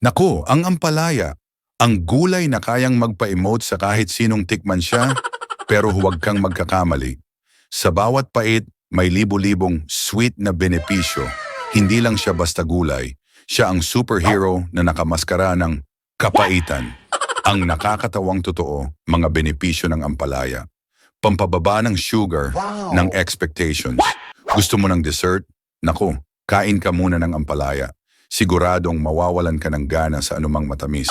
Naku, ang ampalaya. Ang gulay na kayang magpa-emote sa kahit sinong tikman siya, pero huwag kang magkakamali. Sa bawat pait, may libo-libong sweet na benepisyo. Hindi lang siya basta gulay. Siya ang superhero na nakamaskara ng kapaitan. Ang nakakatawang totoo, mga benepisyo ng ampalaya. Pampababa ng sugar, ng expectations. Gusto mo ng dessert? Naku, kain ka muna ng ampalaya. Siguradong mawawalan ka ng gana sa anumang matamis.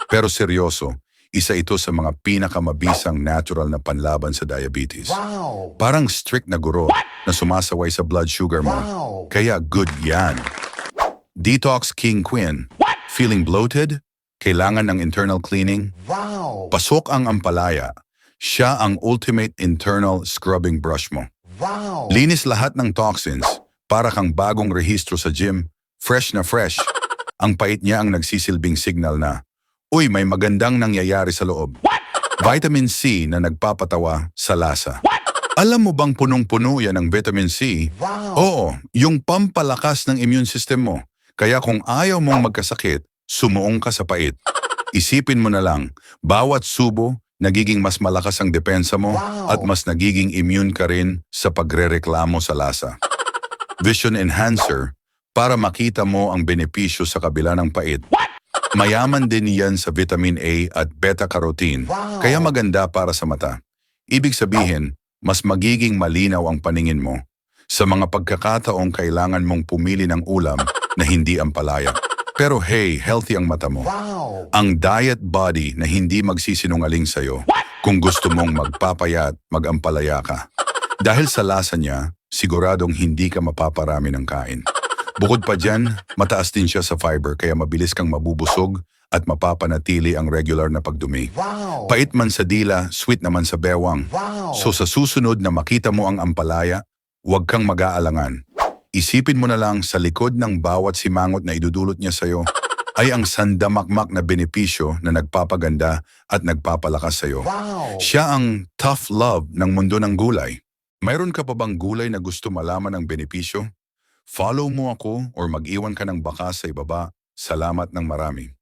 Pero seryoso, isa ito sa mga pinakamabisang natural na panlaban sa diabetes. Parang strict na guro na sumasaway sa blood sugar mo. Kaya good yan. Detox King Queen. Feeling bloated? Kailangan ng internal cleaning? Pasok ang ampalaya. Siya ang ultimate internal scrubbing brush mo. Linis lahat ng toxins. Para kang bagong rehistro sa gym. Fresh na fresh. Ang pait niya ang nagsisilbing signal na, uy, may magandang nangyayari sa loob. Vitamin C na nagpapatawa sa lasa. Alam mo bang punong-puno yan ng vitamin C? Oo, yung pampalakas ng immune system mo. Kaya kung ayaw mong magkasakit, sumuong ka sa pait. Isipin mo na lang, bawat subo, nagiging mas malakas ang depensa mo at mas nagiging immune ka rin sa pagrereklamo sa lasa. Vision Enhancer, para makita mo ang benepisyo sa kabila ng pait. Mayaman din yan sa vitamin A at beta-carotene, kaya maganda para sa mata. Ibig sabihin, mas magiging malinaw ang paningin mo. Sa mga pagkakataong kailangan mong pumili ng ulam na hindi ampalaya. Pero hey, healthy ang mata mo. Ang diet body na hindi magsisinungaling sa'yo kung gusto mong magpapayat, mag-ampalaya ka. Dahil sa lasa niya, siguradong hindi ka mapaparami ng kain. Bukod pa dyan, mataas din siya sa fiber kaya mabilis kang mabubusog at mapapanatili ang regular na pagdumi. Pait man sa dila, sweet naman sa bewang. So sa susunod na makita mo ang ampalaya, huwag kang mag-aalangan. Isipin mo na lang sa likod ng bawat simangot na idudulot niya sa'yo ay ang sandamakmak na benepisyo na nagpapaganda at nagpapalakas sa'yo. Siya ang tough love ng mundo ng gulay. Mayroon ka pa bang gulay na gusto malaman ng benepisyo? Follow mo ako or mag-iwan ka ng baka sa ibaba. Salamat ng marami.